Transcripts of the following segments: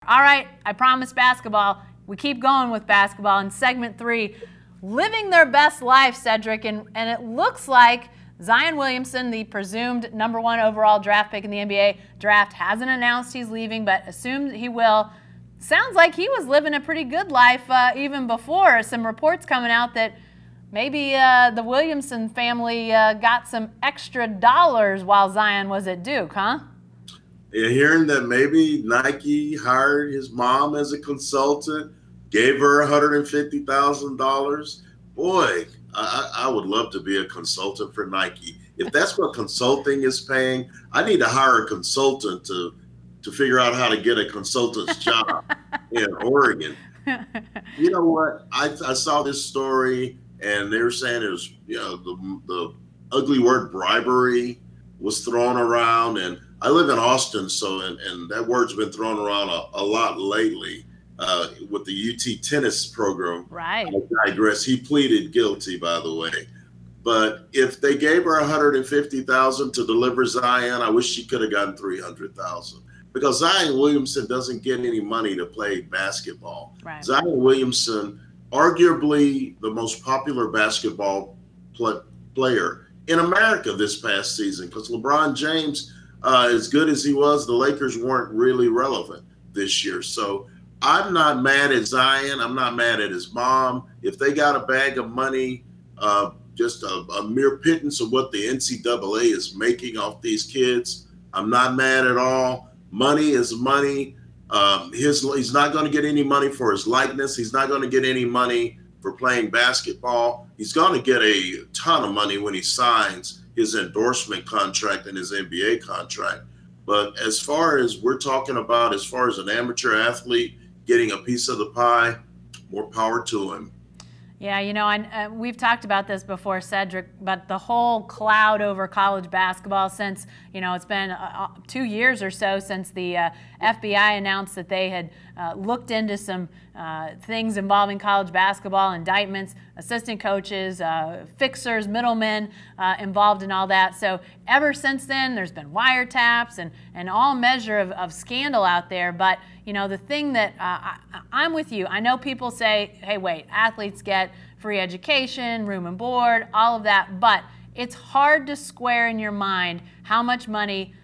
All right, I promised basketball. We keep going with basketball in segment 3. Living their best life, Cedric, and it looks like Zion Williamson, the presumed #1 overall draft pick in the NBA draft, hasn't announced he's leaving, but assumed he will. Sounds like he was living a pretty good life even before. Some reports coming out that maybe the Williamson family got some extra dollars while Zion was at Duke, huh? Yeah, hearing that maybe Nike hired his mom as a consultant, gave her $150,000. Boy, I would love to be a consultant for Nike. If that's what consulting is paying, I need to hire a consultant to figure out how to get a consultant's job in Oregon. You know what? I saw this story, and they were saying it was, you know, the ugly word bribery was thrown around, and I live in Austin, so and that word's been thrown around a lot lately with the UT tennis program. Right. I digress. He pleaded guilty, by the way. But if they gave her $150,000 to deliver Zion, I wish she could have gotten $300,000, because Zion Williamson doesn't get any money to play basketball. Right. Zion Williamson, arguably the most popular basketball player in America this past season, because LeBron James, as good as he was, the Lakers weren't really relevant this year. So I'm not mad at Zion. I'm not mad at his mom. If they got a bag of money, just a mere pittance of what the NCAA is making off these kids, I'm not mad at all. Money is money. He's not going to get any money for his likeness. He's not going to get any money for playing basketball. He's going to get a ton of money when he signs his endorsement contract and his NBA contract. But as far as we're talking about, as far as an amateur athlete getting a piece of the pie, more power to him. Yeah, you know, and we've talked about this before, Cedric, but the whole cloud over college basketball since, you know, it's been 2 years or so since the FBI announced that they had looked into some things involving college basketball, indictments, assistant coaches, fixers, middlemen involved in all that. So ever since then, there's been wiretaps and all measure of scandal out there. But, you know, the thing that I'm with you. I know people say, hey, wait, athletes get free education, room and board, all of that. But it's hard to square in your mind how much money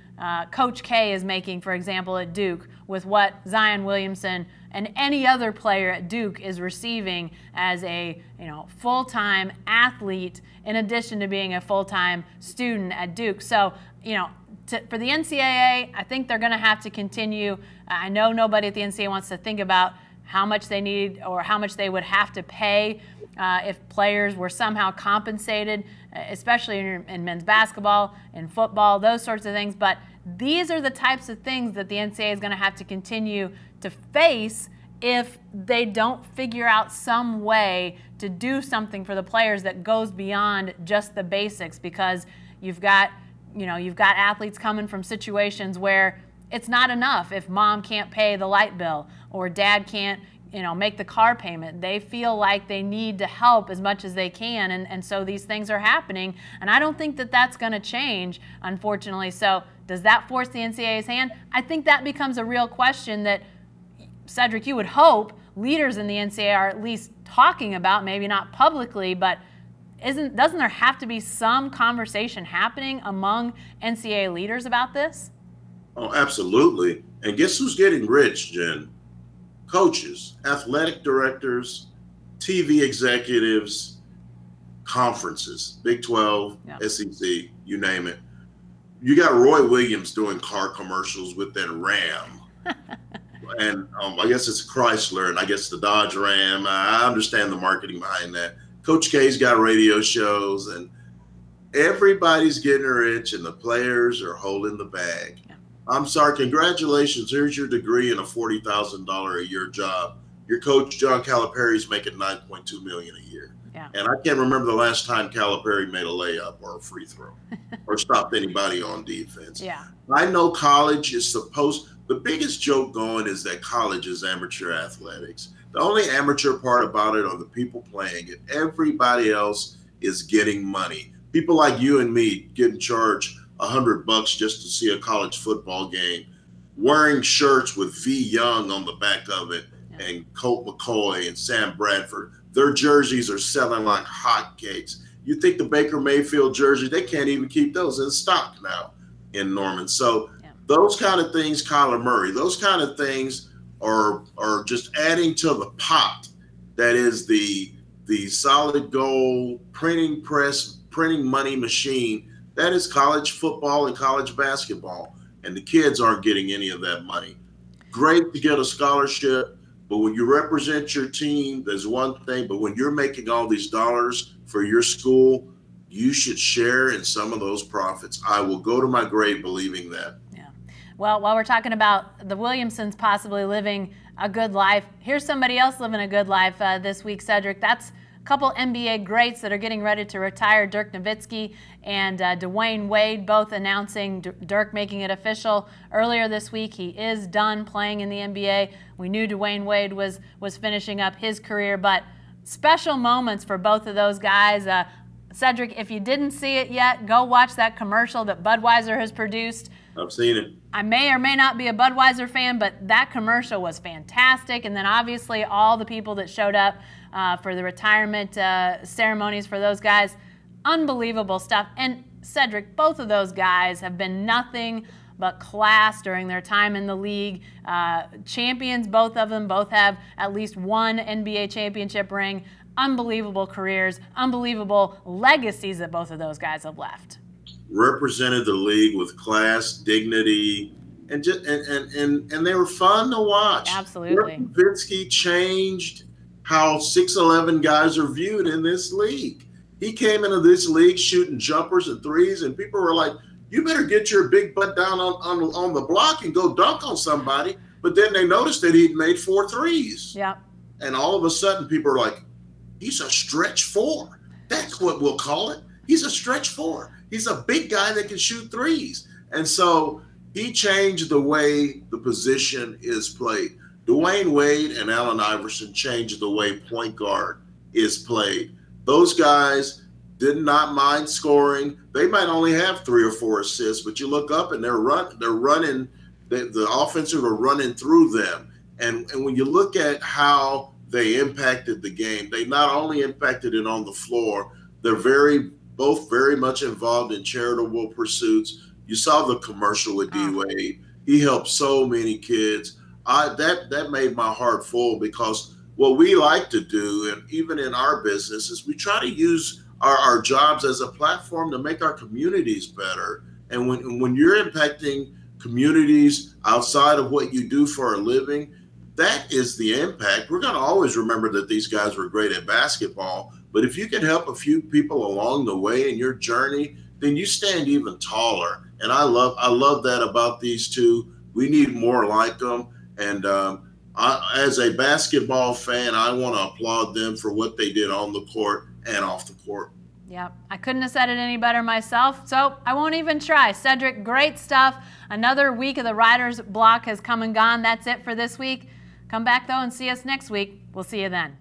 Coach K is making, for example, at Duke, with what Zion Williamson and any other player at Duke is receiving as a, you know, full-time athlete in addition to being a full-time student at Duke. So, you know, for the NCAA, I think they're going to have to continue. I know nobody at the NCAA wants to think about how much they need or how much they would have to pay if players were somehow compensated, especially in men's basketball, in football, those sorts of things. But these are the types of things that the NCAA is going to have to continue to face if they don't figure out some way to do something for the players that goes beyond just the basics, because you've got athletes coming from situations where it's not enough if mom can't pay the light bill or dad can't, you know, make the car payment. They feel like they need to help as much as they can, and so these things are happening. And I don't think that that's going to change, unfortunately. So does that force the NCAA's hand? I think that becomes a real question that, Cedric, you would hope leaders in the NCAA are at least talking about, maybe not publicly, but doesn't there have to be some conversation happening among NCAA leaders about this? Oh, absolutely. And guess who's getting rich, Jen? Coaches, athletic directors, TV executives, conferences, Big 12, yeah. SEC, you name it. You got Roy Williams doing car commercials with that Ram. And I guess it's a Chrysler, and I guess the Dodge Ram. I understand the marketing behind that. Coach K's got radio shows, and everybody's getting rich, and the players are holding the bag. Yeah. I'm sorry, congratulations. Here's your degree and a $40,000 a year job. Your coach, John Calipari's making $9.2 million a year. Yeah. And I can't remember the last time Calipari made a layup or a free throw or stopped anybody on defense. Yeah. I know college is supposed – the biggest joke going is that college is amateur athletics. The only amateur part about it are the people playing it. Everybody else is getting money. People like you and me getting charged $100 just to see a college football game. wearing shirts with V. Young on the back of it, and Colt McCoy and Sam Bradford. Their jerseys are selling like hotcakes. You think the Baker Mayfield jersey, they can't even keep those in stock now in Norman. So those kind of things, Kyler Murray, those kind of things are just adding to the pot that is the solid gold printing press, printing money machine that is college football and college basketball. And the kids aren't getting any of that money. Great to get a scholarship, but when you represent your team, there's one thing, but when you're making all these dollars for your school, you should share in some of those profits. I will go to my grave believing that. Yeah. Well, while we're talking about the Williamsons possibly living a good life, here's somebody else living a good life this week, Cedric. That's a couple NBA greats that are getting ready to retire, Dirk Nowitzki and Dwayne Wade, both announcing, Dirk making it official earlier this week. He is done playing in the NBA. We knew Dwayne Wade was finishing up his career, but special moments for both of those guys. Cedric, if you didn't see it yet, go watch that commercial that Budweiser has produced. I've seen it. I may or may not be a Budweiser fan, but that commercial was fantastic. And then obviously all the people that showed up for the retirement ceremonies for those guys, unbelievable stuff. And Cedric, both of those guys have been nothing but class during their time in the league. Champions, both of them, both have at least one NBA championship ring. Unbelievable careers, unbelievable legacies that both of those guys have left. Represented the league with class, dignity, and just and they were fun to watch. Absolutely. Nowitzki changed how 6'11" guys are viewed in this league. He came into this league shooting jumpers and threes, and people were like, "You better get your big butt down on the block and go dunk on somebody." But then they noticed that he'd made 4 threes. Yeah. And all of a sudden, people are like, "He's a stretch 4. That's what we'll call it. He's a stretch 4. He's a big guy that can shoot threes." And so he changed the way the position is played. Dwayne Wade and Allen Iverson changed the way point guard is played. Those guys did not mind scoring. They might only have 3 or 4 assists, but you look up and they're running. The offensive are running through them. And when you look at how they impacted the game, they not only impacted it on the floor, they're both very much involved in charitable pursuits. You saw the commercial with D-Wade. He helped so many kids. That made my heart full, because what we like to do, and even in our business, is we try to use our jobs as a platform to make our communities better. And when you're impacting communities outside of what you do for a living, that is the impact. We're going to always remember that these guys were great at basketball, but if you can help a few people along the way in your journey, then you stand even taller. And I love that about these two. We need more like them. And as a basketball fan, I want to applaud them for what they did on the court and off the court. Yeah, I couldn't have said it any better myself, so I won't even try. Cedric, great stuff. Another week of the Writer's Block has come and gone. That's it for this week. Come back, though, and see us next week. We'll see you then.